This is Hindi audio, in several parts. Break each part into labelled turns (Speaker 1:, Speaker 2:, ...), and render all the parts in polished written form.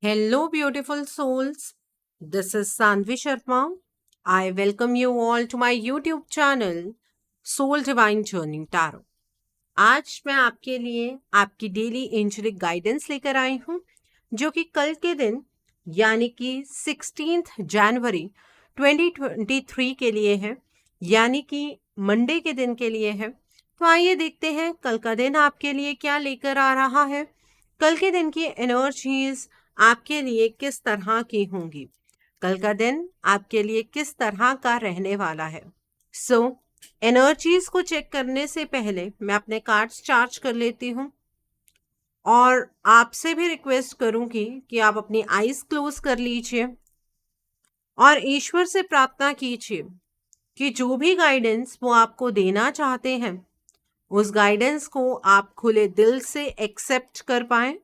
Speaker 1: Hello, beautiful souls. This is Sanvi Sharma. I welcome you all to my YouTube channel, Soul Divine Journey Tarot. आज मैं आपके लिए आपकी डेली एंजेलिक गाइडेंस लेकर आई हूँ, जो कि कल के दिन यानी कि 16 जनवरी 2023 के लिए है, यानी कि मंडे के दिन के लिए है। तो आइए देखते हैं कल का दिन आपके लिए क्या लेकर आ रहा है। कल के दिन की एनर्जीज आपके लिए किस तरह की होंगी, कल का दिन आपके लिए किस तरह का रहने वाला है। एनर्जीज को चेक करने से पहले मैं अपने कार्ड्स चार्ज कर लेती हूँ और आपसे भी रिक्वेस्ट करूंगी कि आप अपनी आईज क्लोज कर लीजिए और ईश्वर से प्रार्थना कीजिए कि जो भी गाइडेंस वो आपको देना चाहते हैं उस गाइडेंस को आप खुले दिल से एक्सेप्ट कर पाएं।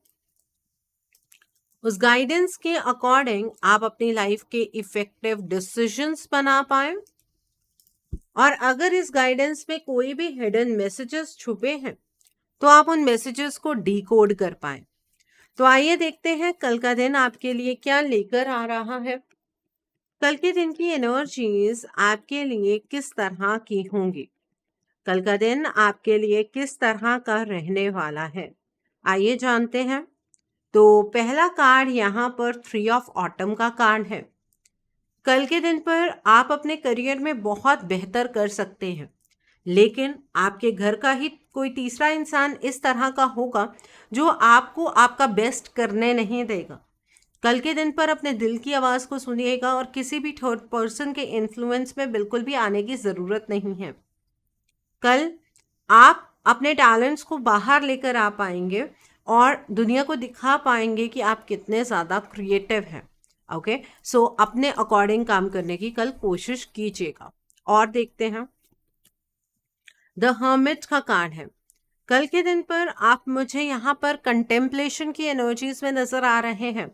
Speaker 1: उस गाइडेंस के अकॉर्डिंग आप अपनी लाइफ के इफेक्टिव डिसीजंस बना पाएं। और अगर इस गाइडेंस में कोई भी हिडन मैसेजेस छुपे हैं तो आप उन मैसेजेस को डिकोड कर पाएं। तो आइए देखते हैं कल का दिन आपके लिए क्या लेकर आ रहा है। कल के दिन की एनर्जीज आपके लिए किस तरह की होंगी, कल का दिन आपके लिए किस तरह का रहने वाला है, आइए जानते हैं। तो पहला कार्ड यहाँ पर 3 ऑफ ऑटम का कार्ड है। कल के दिन पर आप अपने करियर में बहुत बेहतर कर सकते हैं, लेकिन आपके घर का ही कोई तीसरा इंसान इस तरह का होगा जो आपको आपका बेस्ट करने नहीं देगा। कल के दिन पर अपने दिल की आवाज़ को सुनिएगा और किसी भी थर्ड पर्सन के इन्फ्लुएंस में बिल्कुल भी आने की ज़रूरत नहीं है। कल आप अपने टैलेंट्स को बाहर लेकर आ पाएंगे और दुनिया को दिखा पाएंगे कि आप कितने ज़्यादा क्रिएटिव हैं। ओके, सो अपने अकॉर्डिंग काम करने की कल कोशिश कीजिएगा। और देखते हैं, द हर्मिट का कार्ड है। कल के दिन पर आप मुझे यहाँ पर कंटेम्पलेशन की एनर्जीज में नज़र आ रहे हैं।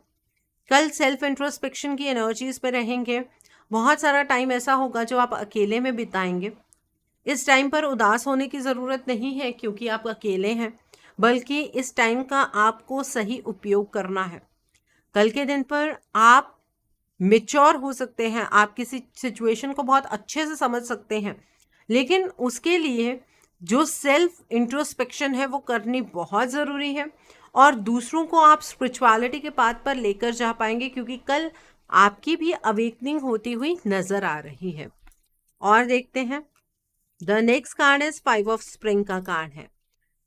Speaker 1: कल सेल्फ इंट्रोस्पेक्शन की एनर्जीज में रहेंगे। बहुत सारा टाइम ऐसा होगा जो आप अकेले में बिताएंगे। इस टाइम पर उदास होने की ज़रूरत नहीं है क्योंकि आप अकेले हैं, बल्कि इस टाइम का आपको सही उपयोग करना है। कल के दिन पर आप मेच्योर हो सकते हैं, आप किसी सिचुएशन को बहुत अच्छे से समझ सकते हैं, लेकिन उसके लिए जो सेल्फ इंट्रोस्पेक्शन है वो करनी बहुत ज़रूरी है और दूसरों को आप स्पिरिचुअलिटी के पाथ पर लेकर जा पाएंगे, क्योंकि कल आपकी भी अवेकनिंग होती हुई नज़र आ रही है। और देखते हैं, the next card is 5 of spring का कार्ड है।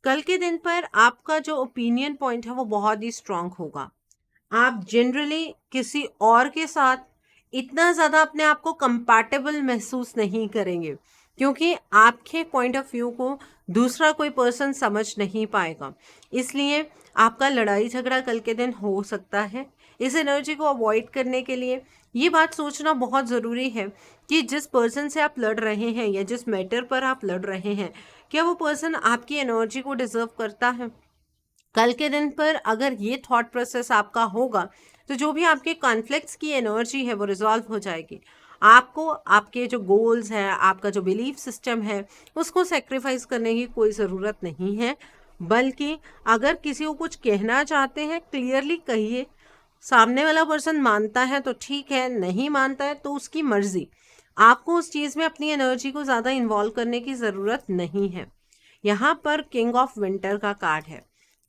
Speaker 1: कल के दिन पर आपका जो ओपिनियन पॉइंट है वो बहुत ही स्ट्रांग होगा। आप जनरली किसी और के साथ इतना ज़्यादा अपने आप को कंपैटिबल महसूस नहीं करेंगे, क्योंकि आपके पॉइंट ऑफ व्यू को दूसरा कोई पर्सन समझ नहीं पाएगा। इसलिए आपका लड़ाई झगड़ा कल के दिन हो सकता है। इस एनर्जी को अवॉइड करने के लिए ये बात सोचना बहुत ज़रूरी है कि जिस पर्सन से आप लड़ रहे हैं या जिस मैटर पर आप लड़ रहे हैं, क्या वो पर्सन आपकी एनर्जी को डिजर्व करता है। कल के दिन पर अगर ये थॉट प्रोसेस आपका होगा तो जो भी आपके कॉन्फ्लिक्ट्स की एनर्जी है वो रिजॉल्व हो जाएगी। आपको आपके जो गोल्स हैं, आपका जो बिलीफ सिस्टम है, उसको सेक्रीफाइस करने की कोई ज़रूरत नहीं है, बल्कि अगर किसी को कुछ कहना चाहते हैं क्लियरली कहिए। सामने वाला पर्सन मानता है तो ठीक है, नहीं मानता है तो उसकी मर्जी। आपको उस चीज़ में अपनी एनर्जी को ज़्यादा इन्वॉल्व करने की ज़रूरत नहीं है। यहाँ पर किंग ऑफ विंटर का कार्ड है।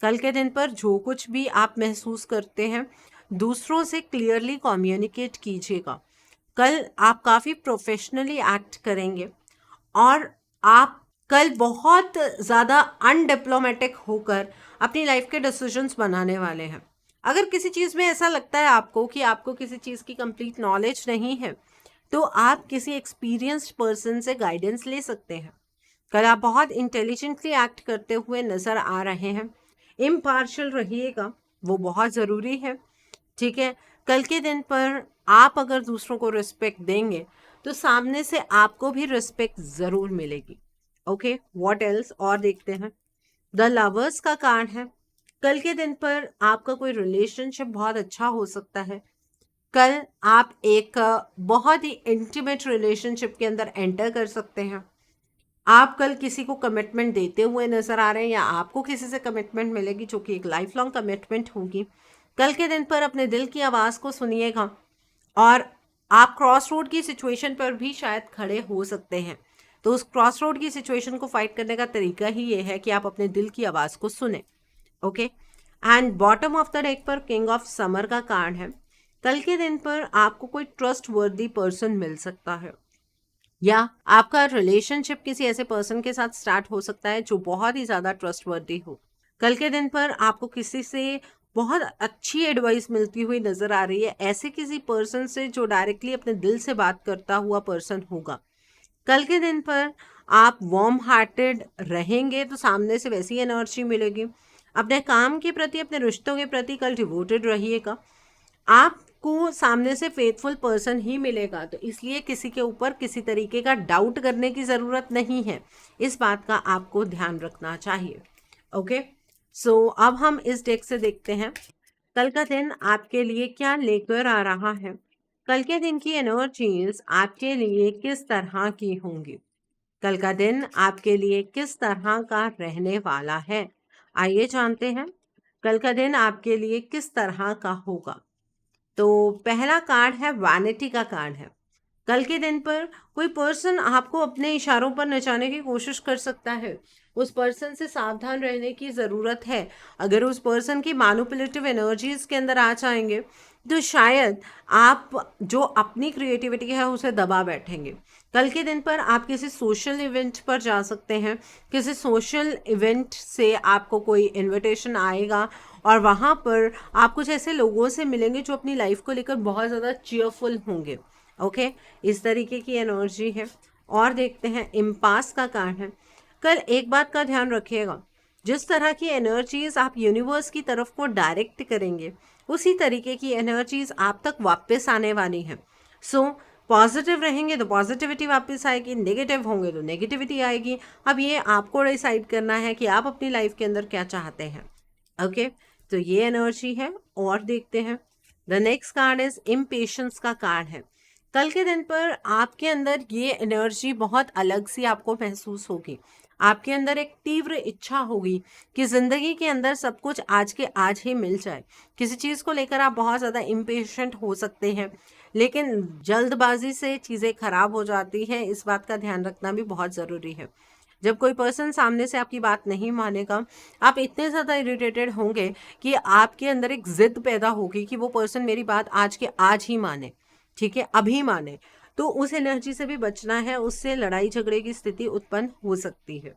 Speaker 1: कल के दिन पर जो कुछ भी आप महसूस करते हैं दूसरों से क्लियरली कम्युनिकेट कीजिएगा। कल आप काफ़ी प्रोफेशनली एक्ट करेंगे और आप कल बहुत ज़्यादा अनडिप्लोमेटिक होकर अपनी लाइफ के डिसीजंस बनाने वाले हैं। अगर किसी चीज़ में ऐसा लगता है आपको कि आपको किसी चीज़ की कंप्लीट नॉलेज नहीं है तो आप किसी एक्सपीरियंस्ड पर्सन से गाइडेंस ले सकते हैं। कल आप बहुत इंटेलिजेंटली एक्ट करते हुए नज़र आ रहे हैं। इम्पार्शियल रहिएगा, वो बहुत ज़रूरी है। ठीक है, कल के दिन पर आप अगर दूसरों को रिस्पेक्ट देंगे तो सामने से आपको भी रिस्पेक्ट ज़रूर मिलेगी। Okay, what else. और देखते हैं, द लवर्स का कार्ड है। कल के दिन पर आपका कोई रिलेशनशिप बहुत अच्छा हो सकता है। कल आप एक बहुत ही इंटीमेट रिलेशनशिप के अंदर एंटर कर सकते हैं। आप कल किसी को कमिटमेंट देते हुए नजर आ रहे हैं या आपको किसी से कमिटमेंट मिलेगी जो कि एक लाइफ लॉन्ग कमिटमेंट होगी। कल के दिन पर अपने दिल की आवाज़ को सुनिएगा और आप क्रॉस रोड की सिचुएशन पर भी शायद खड़े हो सकते हैं। तो उस क्रॉस रोड की सिचुएशन को फाइट करने का तरीका ही ये है कि आप अपने दिल की आवाज़ को सुने। Okay. And bottom of the deck पर किंग ऑफ समर का कार्ड है। कल के दिन पर आपको कोई ट्रस्ट वर्दी पर्सन मिल सकता है या आपका रिलेशनशिप किसी ऐसे पर्सन के साथ स्टार्ट हो सकता है जो बहुत ही ज़्यादा ट्रस्टवर्दी हो। कल के दिन पर आपको किसी से बहुत अच्छी एडवाइस मिलती हुई नजर आ रही है, ऐसे किसी पर्सन से जो डायरेक्टली अपने दिल से बात करता हुआ पर्सन होगा। कल के दिन पर आप वार्म हार्टेड रहेंगे तो सामने से वैसी एनर्जी मिलेगी। अपने काम के प्रति, अपने रिश्तों के प्रति कल डिवोटेड रहिएगा। आपको सामने से फेथफुल पर्सन ही मिलेगा, तो इसलिए किसी के ऊपर किसी तरीके का डाउट करने की ज़रूरत नहीं है। इस बात का आपको ध्यान रखना चाहिए। ओके, सो अब हम इस डेक से देखते हैं कल का दिन आपके लिए क्या लेकर आ रहा है। कल के दिन की एनर्जीज आपके लिए किस तरह की होंगी, कल का दिन आपके लिए किस तरह का रहने वाला है, आइए जानते हैं कल का दिन आपके लिए किस तरह का होगा। तो पहला कार्ड है वैनिटी का कार्ड है। कल के दिन पर कोई पर्सन आपको अपने इशारों पर नचाने की कोशिश कर सकता है। उस पर्सन से सावधान रहने की ज़रूरत है। अगर उस पर्सन की मैनिपुलेटिव एनर्जीज के अंदर आ जाएंगे तो शायद आप जो अपनी क्रिएटिविटी है उसे दबा बैठेंगे। कल के दिन पर आप किसी सोशल इवेंट पर जा सकते हैं। किसी सोशल इवेंट से आपको कोई इनविटेशन आएगा और वहाँ पर आप कुछ ऐसे लोगों से मिलेंगे जो अपनी लाइफ को लेकर बहुत ज़्यादा चीयरफुल होंगे। ओके, इस तरीके की एनर्जी है। और देखते हैं इम्पास का कार्ड है। कल एक बात का ध्यान रखिएगा, जिस तरह की एनर्जीज आप यूनिवर्स की तरफ को डायरेक्ट करेंगे उसी तरीके की एनर्जीज आप तक वापस आने वाली हैं। सो पॉजिटिव रहेंगे तो पॉजिटिविटी वापस आएगी, नेगेटिव होंगे तो नेगेटिविटी आएगी। अब ये आपको डिसाइड करना है कि आप अपनी लाइफ के अंदर क्या चाहते हैं। ओके, तो ये एनर्जी है। और देखते हैं the next card is impatience का कार्ड है। कल के दिन पर आपके अंदर ये एनर्जी बहुत अलग सी आपको महसूस होगी। आपके अंदर एक तीव्र इच्छा होगी कि ज़िंदगी के अंदर सब कुछ आज के आज ही मिल जाए। किसी चीज़ को लेकर आप बहुत ज़्यादा इम्पेशेंट हो सकते हैं, लेकिन जल्दबाजी से चीज़ें खराब हो जाती हैं। इस बात का ध्यान रखना भी बहुत ज़रूरी है। जब कोई पर्सन सामने से आपकी बात नहीं मानेगा, आप इतने ज़्यादा इरिटेटेड होंगे कि आपके अंदर एक ज़िद पैदा होगी कि वो पर्सन मेरी बात आज के आज ही माने, ठीक है, अभी माने। तो उस एनर्जी से भी बचना है, उससे लड़ाई झगड़े की स्थिति उत्पन्न हो सकती है।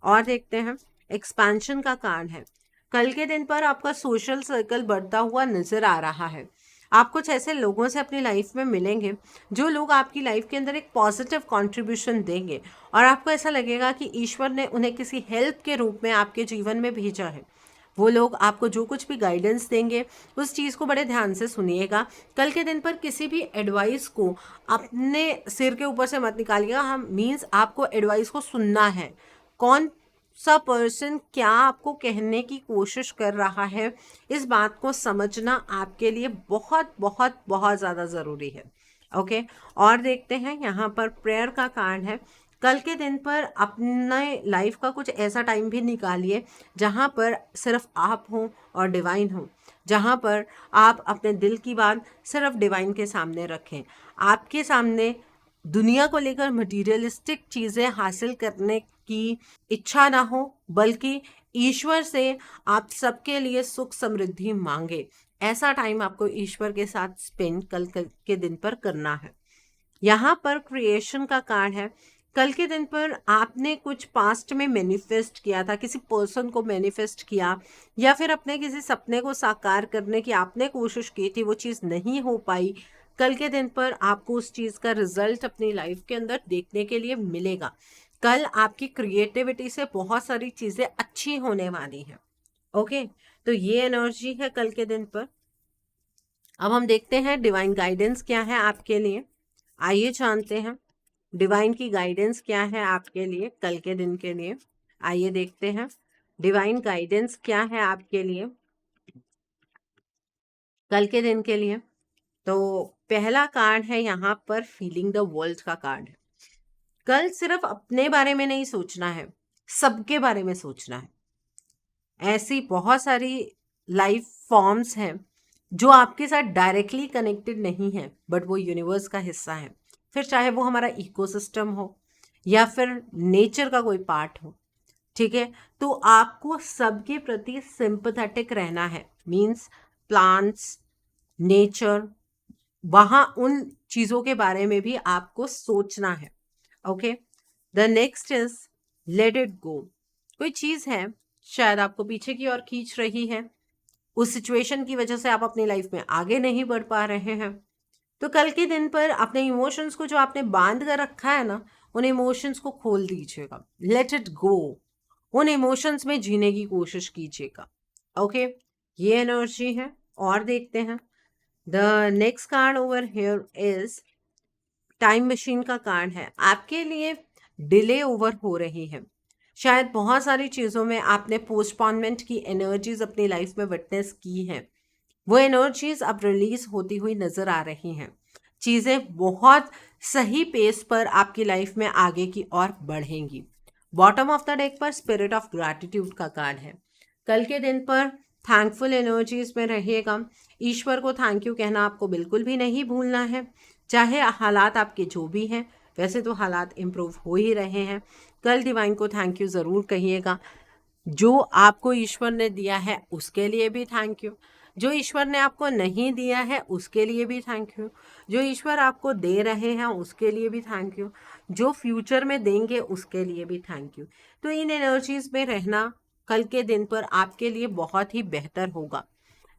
Speaker 1: और देखते हैं एक्सपेंशन का कार्ड है। कल के दिन पर आपका सोशल सर्कल बढ़ता हुआ नजर आ रहा है। आप कुछ ऐसे लोगों से अपनी लाइफ में मिलेंगे जो लोग आपकी लाइफ के अंदर एक पॉजिटिव कंट्रीब्यूशन देंगे और आपको ऐसा लगेगा कि ईश्वर ने उन्हें किसी हेल्प के रूप में आपके जीवन में भेजा है। वो लोग आपको जो कुछ भी गाइडेंस देंगे उस चीज़ को बड़े ध्यान से सुनिएगा। कल के दिन पर किसी भी एडवाइस को अपने सिर के ऊपर से मत निकालिएगा। हम मीन्स आपको एडवाइस को सुनना है। कौन सा पर्सन क्या आपको कहने की कोशिश कर रहा है, इस बात को समझना आपके लिए बहुत बहुत बहुत ज़्यादा ज़रूरी है। ओके, और देखते हैं यहाँ पर प्रेयर का कार्ड है। कल के दिन पर अपने लाइफ का कुछ ऐसा टाइम भी निकालिए जहाँ पर सिर्फ आप हों और डिवाइन हो, जहाँ पर आप अपने दिल की बात सिर्फ डिवाइन के सामने रखें। आपके सामने दुनिया को लेकर मटीरियलिस्टिक चीज़ें हासिल करने की इच्छा ना हो, बल्कि ईश्वर से आप सबके लिए सुख समृद्धि मांगे। ऐसा टाइम आपको ईश्वर के साथ स्पेंड कल के दिन पर करना है। यहाँ पर क्रिएशन का कार्ड है। कल के दिन पर आपने कुछ पास्ट में मैनिफेस्ट किया था, किसी पर्सन को मैनिफेस्ट किया या फिर अपने किसी सपने को साकार करने की आपने कोशिश की थी, वो चीज़ नहीं हो पाई। कल के दिन पर आपको उस चीज़ का रिजल्ट अपनी लाइफ के अंदर देखने के लिए मिलेगा। कल आपकी क्रिएटिविटी से बहुत सारी चीज़ें अच्छी होने वाली हैं। ओके, तो ये एनर्जी है कल के दिन पर। अब हम देखते हैं डिवाइन गाइडेंस क्या है आपके लिए। आइए जानते हैं डिवाइन की गाइडेंस क्या है आपके लिए कल के दिन के लिए। आइए देखते हैं डिवाइन गाइडेंस क्या है आपके लिए कल के दिन के लिए। तो पहला कार्ड है यहाँ पर फीलिंग द वर्ल्ड का कार्ड है। कल सिर्फ अपने बारे में नहीं सोचना है, सबके बारे में सोचना है। ऐसी बहुत सारी लाइफ फॉर्म्स हैं जो आपके साथ डायरेक्टली कनेक्टेड नहीं है बट वो यूनिवर्स का हिस्सा है, फिर चाहे वो हमारा इकोसिस्टम हो या फिर नेचर का कोई पार्ट हो, ठीक है। तो आपको सबके प्रति सिंपथेटिक रहना है, मीन्स प्लांट्स, नेचर, वहां उन चीजों के बारे में भी आपको सोचना है। Okay, the next is let it go. कोई चीज है शायद आपको पीछे की ओर खींच रही है, उस सिचुएशन की वजह से आप अपनी लाइफ में आगे नहीं बढ़ पा रहे हैं, तो कल के दिन पर अपने इमोशंस को जो आपने बांध कर रखा है ना, उन इमोशंस को खोल दीजिएगा, लेट इट गो, उन इमोशंस में जीने की कोशिश कीजिएगा। ओके, ये एनर्जी है। और देखते हैं, the next card over here is time machine का कार्ड है। आपके लिए डिले ओवर हो रही है, शायद बहुत सारी चीज़ों में आपने पोस्टपोनमेंट की एनर्जीज अपनी लाइफ में विटनेस की हैं, वो एनर्जीज अब रिलीज होती हुई नजर आ रही हैं। चीज़ें बहुत सही पेस पर आपकी लाइफ में आगे की ओर बढ़ेंगी। बॉटम ऑफ द डेक पर स्पिरिट ऑफ ग्रैटिट्यूड का कार्ड है। कल के दिन पर थैंकफुल एनर्जीज में रहिएगा। ईश्वर को थैंक यू कहना आपको बिल्कुल भी नहीं भूलना है, चाहे हालात आपके जो भी हैं। वैसे तो हालात इम्प्रूव हो ही रहे हैं, कल डिवाइन को थैंक यू ज़रूर कहिएगा। जो आपको ईश्वर ने दिया है उसके लिए भी थैंक यू, जो ईश्वर ने आपको नहीं दिया है उसके लिए भी थैंक यू, जो ईश्वर आपको दे रहे हैं उसके लिए भी थैंक यू, जो फ्यूचर में देंगे उसके लिए भी थैंक यू। तो इन एनर्जीज में रहना कल के दिन पर आपके लिए बहुत ही बेहतर होगा।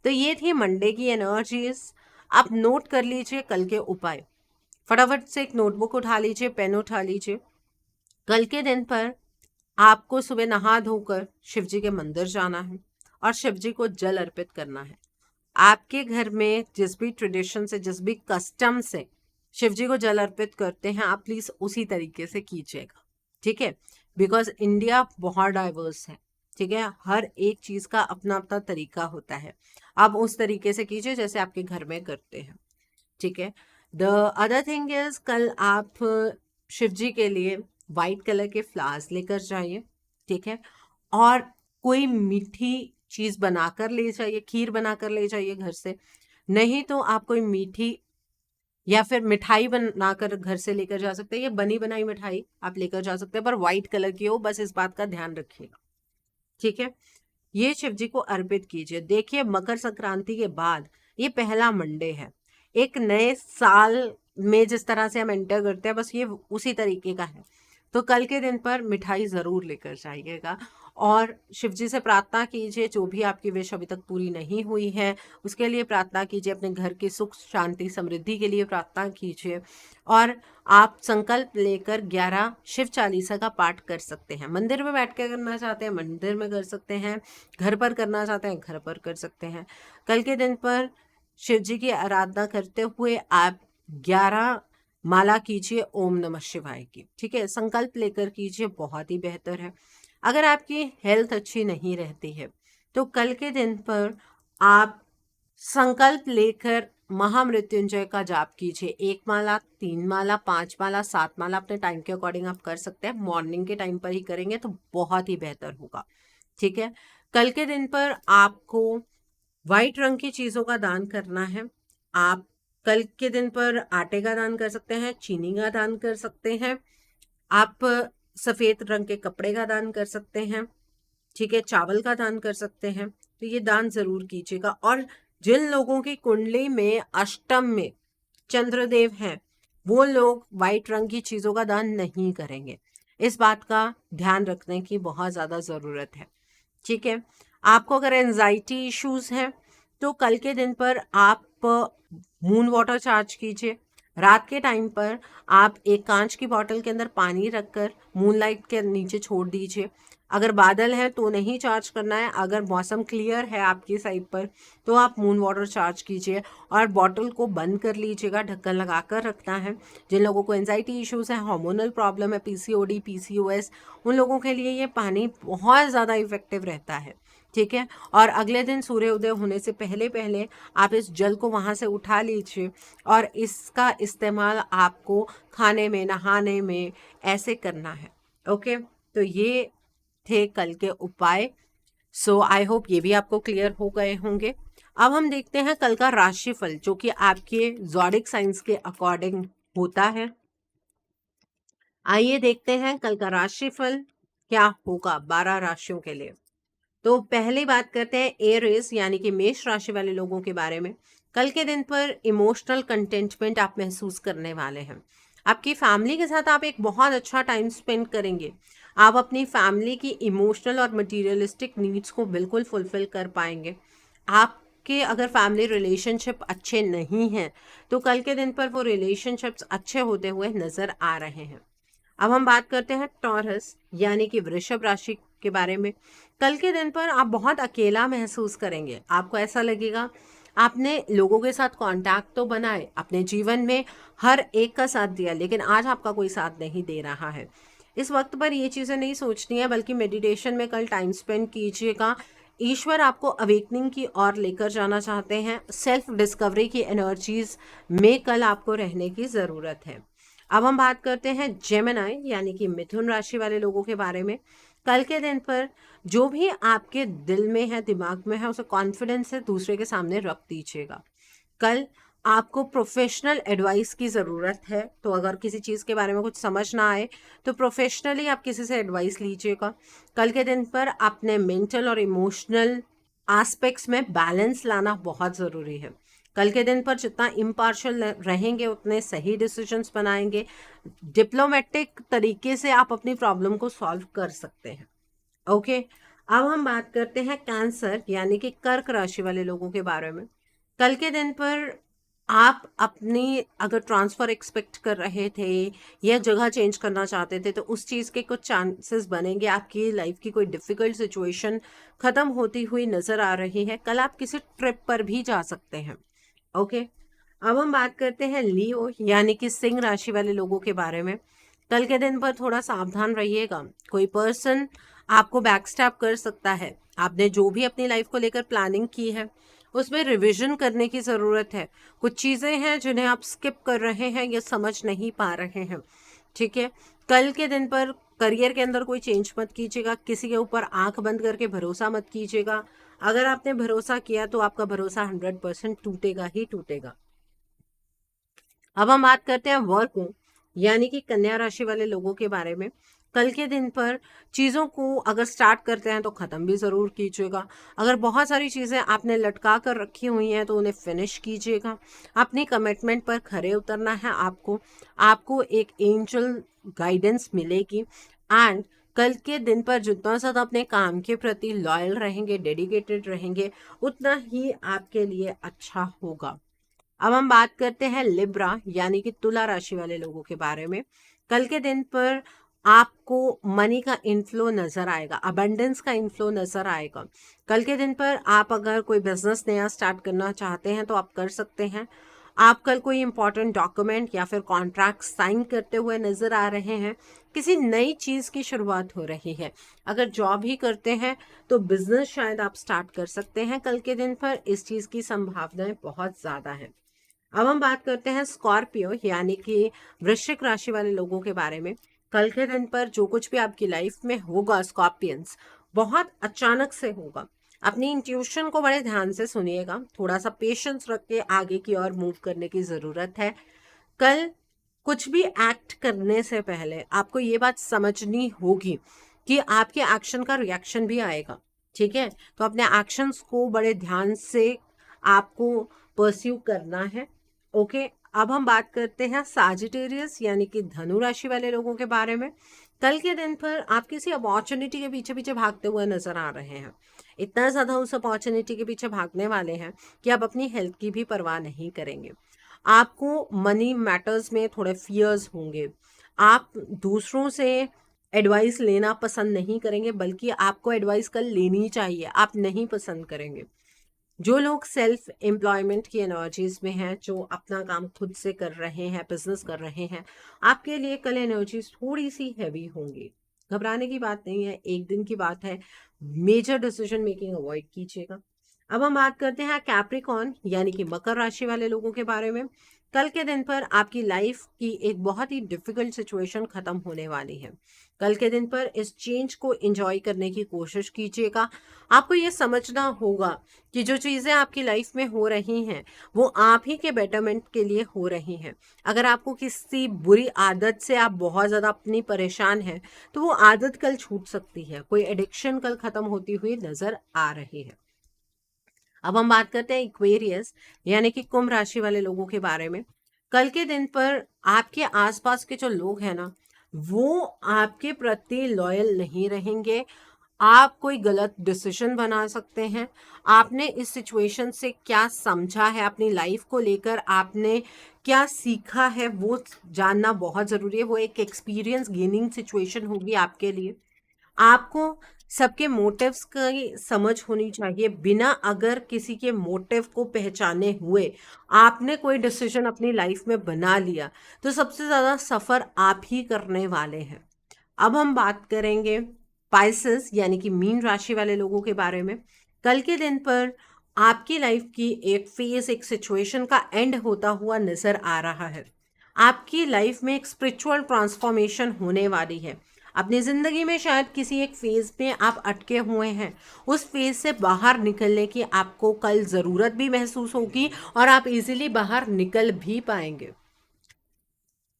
Speaker 1: तो ये थी मंडे की एनर्जीज। आप नोट कर लीजिए कल के उपाय, फटाफट से एक नोटबुक उठा लीजिए, पेन उठा लीजिए। कल के दिन पर आपको सुबह नहा धोकर शिव जी के मंदिर जाना है और शिव जी को जल अर्पित करना है। आपके घर में जिस भी ट्रेडिशन से, जिस भी कस्टम से शिव जी को जल अर्पित करते हैं, आप प्लीज उसी तरीके से कीजिएगा, ठीक है। बिकॉज इंडिया बहुत डाइवर्स है, ठीक है, हर एक चीज का अपना अपना तरीका होता है। आप उस तरीके से कीजिए जैसे आपके घर में करते हैं, ठीक है। द अदर थिंग इज, कल आप शिव जी के लिए वाइट कलर के फ्लावर्स लेकर जाइए, ठीक है। और कोई मीठी चीज बनाकर ले जाइए, खीर बनाकर ले जाइए घर से, नहीं तो आप कोई मीठी या फिर मिठाई बनाकर घर से लेकर जा सकते हैं, या बनी बनाई मिठाई आप लेकर जा सकते हैं, पर व्हाइट कलर की हो, बस इस बात का ध्यान रखिएगा, ठीक है। ये शिव जी को अर्पित कीजिए। देखिए, मकर संक्रांति के बाद ये पहला मंडे है, एक नए साल में जिस तरह से हम एंटर करते हैं, बस ये उसी तरीके का है। तो कल के दिन पर मिठाई जरूर लेकर जाइएगा और शिव जी से प्रार्थना कीजिए, जो भी आपकी विश अभी तक पूरी नहीं हुई है उसके लिए प्रार्थना कीजिए, अपने घर की सुख शांति समृद्धि के लिए प्रार्थना कीजिए। और आप संकल्प लेकर 11 शिव चालीसा का पाठ कर सकते हैं। मंदिर में बैठ के करना चाहते हैं मंदिर में कर सकते हैं, घर पर करना चाहते हैं घर पर कर सकते हैं। कल के दिन पर शिव जी की आराधना करते हुए आप 11 माला कीजिए ओम नमः शिवाय की, ठीक है, संकल्प लेकर कीजिए, बहुत ही बेहतर है। अगर आपकी हेल्थ अच्छी नहीं रहती है तो कल के दिन पर आप संकल्प लेकर महामृत्युंजय का जाप कीजिए। 1 माला, 3 माला, 5 माला, 7 माला, अपने टाइम के अकॉर्डिंग आप कर सकते हैं। मॉर्निंग के टाइम पर ही करेंगे तो बहुत ही बेहतर होगा, ठीक है। कल के दिन पर आपको व्हाइट रंग की चीजों का दान करना है। आप कल के दिन पर आटे का दान कर सकते हैं, चीनी का दान कर सकते हैं, आप सफेद रंग के कपड़े का दान कर सकते हैं, ठीक है, चावल का दान कर सकते हैं। तो ये दान जरूर कीजिएगा। और जिन लोगों की कुंडली में अष्टम में चंद्रदेव हैं, वो लोग व्हाइट रंग की चीजों का दान नहीं करेंगे। इस बात का ध्यान रखने की बहुत ज्यादा जरूरत है, ठीक है। आपको अगर एंजाइटी इश्यूज हैं तो कल के दिन पर आप मून वाटर चार्ज कीजिए। रात के टाइम पर आप एक कांच की बोतल के अंदर पानी रखकर मूनलाइट के नीचे छोड़ दीजिए। अगर बादल है तो नहीं चार्ज करना है, अगर मौसम क्लियर है आपकी साइड पर तो आप मून वाटर चार्ज कीजिए और बॉटल को बंद कर लीजिएगा, ढक्कन लगा कर रखना है। जिन लोगों को एंजाइटी इश्यूज है, हार्मोनल प्रॉब्लम है, पीसीओडी, पीसीओएस, उन लोगों के लिए ये पानी बहुत ज़्यादा इफेक्टिव रहता है, ठीक है। और अगले दिन सूर्योदय होने से पहले पहले आप इस जल को वहाँ से उठा लीजिए और इसका इस्तेमाल आपको खाने में, नहाने में ऐसे करना है, ओके। तो ये थे कल के उपाय। सो आई होप ये भी आपको क्लियर हो गए होंगे। अब हम देखते हैं कल का राशिफल जो कि आपके ज़ोडिक साइंस के अकॉर्डिंग होता है। आइए देखते हैं कल का राशिफल क्या होगा 12 राशियों के लिए। तो पहली बात करते हैं एरीज यानी कि मेष राशि वाले लोगों के बारे में। कल के दिन पर इमोशनल कंटेंटमेंट आप महसूस करने वाले हैं। आपकी फैमिली के साथ आप एक बहुत अच्छा टाइम स्पेंड करेंगे। आप अपनी फैमिली की इमोशनल और मटेरियलिस्टिक नीड्स को बिल्कुल फुलफिल कर पाएंगे। आपके अगर फैमिली रिलेशनशिप अच्छे नहीं हैं तो कल के दिन पर वो रिलेशनशिप्स अच्छे होते हुए नजर आ रहे हैं। अब हम बात करते हैं टॉरस यानी कि वृषभ राशि के बारे में। कल के दिन पर आप बहुत अकेला महसूस करेंगे। आपको ऐसा लगेगा आपने लोगों के साथ कांटेक्ट तो बनाए, अपने जीवन में हर एक का साथ दिया, लेकिन आज आपका कोई साथ नहीं दे रहा है। इस वक्त पर ये चीज़ें नहीं सोचनी है, बल्कि मेडिटेशन में कल टाइम स्पेंड कीजिएगा। ईश्वर आपको अवेकनिंग की ओर लेकर जाना चाहते हैं। सेल्फ डिस्कवरी की एनर्जीज में कल आपको रहने की ज़रूरत है। अब हम बात करते हैं जेमिनी यानी कि मिथुन राशि वाले लोगों के बारे में। कल के दिन पर जो भी आपके दिल में है, दिमाग में है, उसे कॉन्फिडेंस से दूसरे के सामने रख दीजिएगा। कल आपको प्रोफेशनल एडवाइस की ज़रूरत है, तो अगर किसी चीज़ के बारे में कुछ समझ ना आए तो प्रोफेशनली आप किसी से एडवाइस लीजिएगा। कल के दिन पर अपने मेंटल और इमोशनल एस्पेक्ट्स में बैलेंस लाना बहुत ज़रूरी है। कल के दिन पर जितना इम्पार्शल रहेंगे उतने सही डिसीजंस बनाएंगे। डिप्लोमेटिक तरीके से आप अपनी प्रॉब्लम को सॉल्व कर सकते हैं। ओके, अब हम बात करते हैं कैंसर यानी कि कर्क राशि वाले लोगों के बारे में। कल के दिन पर आप अपनी अगर ट्रांसफ़र एक्सपेक्ट कर रहे थे या जगह चेंज करना चाहते थे तो उस चीज़ के कुछ चांसेस बनेंगे। आपकी लाइफ की कोई डिफ़िकल्ट सिचुएशन ख़त्म होती हुई नज़र आ रही है। कल आप किसी ट्रिप पर भी जा सकते हैं। ओके, अब हम बात करते हैं लियो यानी कि सिंह राशि वाले लोगों के बारे में। कल के दिन पर थोड़ा सावधान रहिएगा। कोई पर्सन आपको बैकस्टैप कर सकता है। आपने जो भी अपनी लाइफ को लेकर प्लानिंग की है उसमें रिवीजन करने की ज़रूरत है। कुछ चीज़ें हैं जिन्हें आप स्किप कर रहे हैं या समझ नहीं पा रहे हैं। ठीक है, कल के दिन पर करियर के अंदर कोई चेंज मत कीजिएगा। किसी के ऊपर आंख बंद करके भरोसा मत कीजिएगा। अगर आपने भरोसा किया तो आपका भरोसा 100% टूटेगा ही टूटेगा। अब हम बात करते हैं वर्क यानी कि कन्या राशि वाले लोगों के बारे में। कल के दिन पर चीज़ों को अगर स्टार्ट करते हैं तो ख़त्म भी ज़रूर कीजिएगा। अगर बहुत सारी चीज़ें आपने लटका कर रखी हुई हैं तो उन्हें फिनिश कीजिएगा। अपनी कमिटमेंट पर खरे उतरना है आपको। आपको एक एंजल गाइडेंस मिलेगी। एंड कल के दिन पर जितना ज़्यादा अपने काम के प्रति लॉयल रहेंगे, डेडिकेटेड रहेंगे, उतना ही आपके लिए अच्छा होगा। अब हम बात करते हैं लिब्रा यानी कि तुला राशि वाले लोगों के बारे में। कल के दिन पर आपको मनी का इनफ्लो नजर आएगा, अबंडेंस का इनफ्लो नजर आएगा। कल के दिन पर आप अगर कोई बिजनेस नया स्टार्ट करना चाहते हैं तो आप कर सकते हैं। आप कल कोई इंपॉर्टेंट डॉक्यूमेंट या फिर कॉन्ट्रैक्ट साइन करते हुए नजर आ रहे हैं। किसी नई चीज़ की शुरुआत हो रही है। अगर जॉब ही करते हैं तो बिजनेस शायद आप स्टार्ट कर सकते हैं। कल के दिन पर इस चीज़ की संभावनाएं बहुत ज़्यादा हैं। अब हम बात करते हैं स्कॉर्पियो यानी कि वृश्चिक राशि वाले लोगों के बारे में। कल के दिन पर जो कुछ भी आपकी लाइफ में होगा स्कॉर्पियंस, बहुत अचानक से होगा। अपनी इंट्यूशन को बड़े ध्यान से सुनिएगा। थोड़ा सा पेशेंस रख के आगे की ओर मूव करने की ज़रूरत है। कल कुछ भी एक्ट करने से पहले आपको ये बात समझनी होगी कि आपके एक्शन का रिएक्शन भी आएगा। ठीक है, तो अपने एक्शंस को बड़े ध्यान से आपको परस्यू करना है। ओके, अब हम बात करते हैं साजिटेरियस यानी कि धनु राशि वाले लोगों के बारे में। कल के दिन पर आप किसी अपॉर्चुनिटी के पीछे पीछे भागते हुए नजर आ रहे हैं। इतना ज़्यादा उस अपॉर्चुनिटी के पीछे भागने वाले हैं कि आप अपनी हेल्थ की भी परवाह नहीं करेंगे। आपको मनी मैटर्स में थोड़े फियर्स होंगे। आप दूसरों से एडवाइस लेना पसंद नहीं करेंगे, बल्कि आपको एडवाइस कल लेनी चाहिए, आप नहीं पसंद करेंगे। जो लोग सेल्फ एम्प्लॉयमेंट की एनर्जीज में हैं, जो अपना काम खुद से कर रहे हैं, बिजनेस कर रहे हैं, आपके लिए कल एनर्जीज थोड़ी सी हैवी होंगी। घबराने की बात नहीं है, एक दिन की बात है। मेजर डिसीजन मेकिंग अवॉइड कीजिएगा। अब हम बात करते हैं कैप्रिकॉन यानी कि मकर राशि वाले लोगों के बारे में। कल के दिन पर आपकी लाइफ की एक बहुत ही डिफिकल्ट सिचुएशन खत्म होने वाली है। कल के दिन पर इस चेंज को एंजॉय करने की कोशिश कीजिएगा। आपको ये समझना होगा कि जो चीज़ें आपकी लाइफ में हो रही हैं वो आप ही के बेटरमेंट के लिए हो रही हैं। अगर आपको किसी बुरी आदत से आप बहुत ज़्यादा अपनी परेशान हैं तो वो आदत कल छूट सकती है। कोई एडिक्शन कल खत्म होती हुई नजर आ रही है। अब हम बात करते हैं इक्वेरियस यानी कि कुंभ राशि वाले लोगों के बारे में। कल के दिन पर आपके आसपास के जो लोग हैं ना, वो आपके प्रति लॉयल नहीं रहेंगे। आप कोई गलत डिसीजन बना सकते हैं। आपने इस सिचुएशन से क्या समझा है, अपनी लाइफ को लेकर आपने क्या सीखा है, वो जानना बहुत ज़रूरी है। वो एक एक्सपीरियंस गेनिंग सिचुएशन होगी आपके लिए। आपको सबके मोटिव्स की समझ होनी चाहिए। बिना अगर किसी के मोटिव को पहचाने हुए आपने कोई डिसीजन अपनी लाइफ में बना लिया तो सबसे ज़्यादा सफ़र आप ही करने वाले हैं। अब हम बात करेंगे पाइसेस यानी कि मीन राशि वाले लोगों के बारे में। कल के दिन पर आपकी लाइफ की एक फेज, एक सिचुएशन का एंड होता हुआ नजर आ रहा है। आपकी लाइफ में एक स्पिरिचुअल ट्रांसफॉर्मेशन होने वाली है। अपनी ज़िंदगी में शायद किसी एक फेज़ में आप अटके हुए हैं, उस फेज़ से बाहर निकलने की आपको कल ज़रूरत भी महसूस होगी और आप इजीली बाहर निकल भी पाएंगे।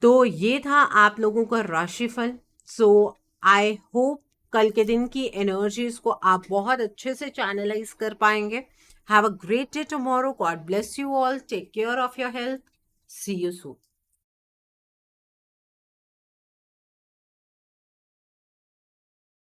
Speaker 1: तो ये था आप लोगों का राशिफल। सो आई होप कल के दिन की एनर्जीज को आप बहुत अच्छे से चैनलाइज कर पाएंगे। Have a great day tomorrow. God bless you all. Take care of your health. See you soon.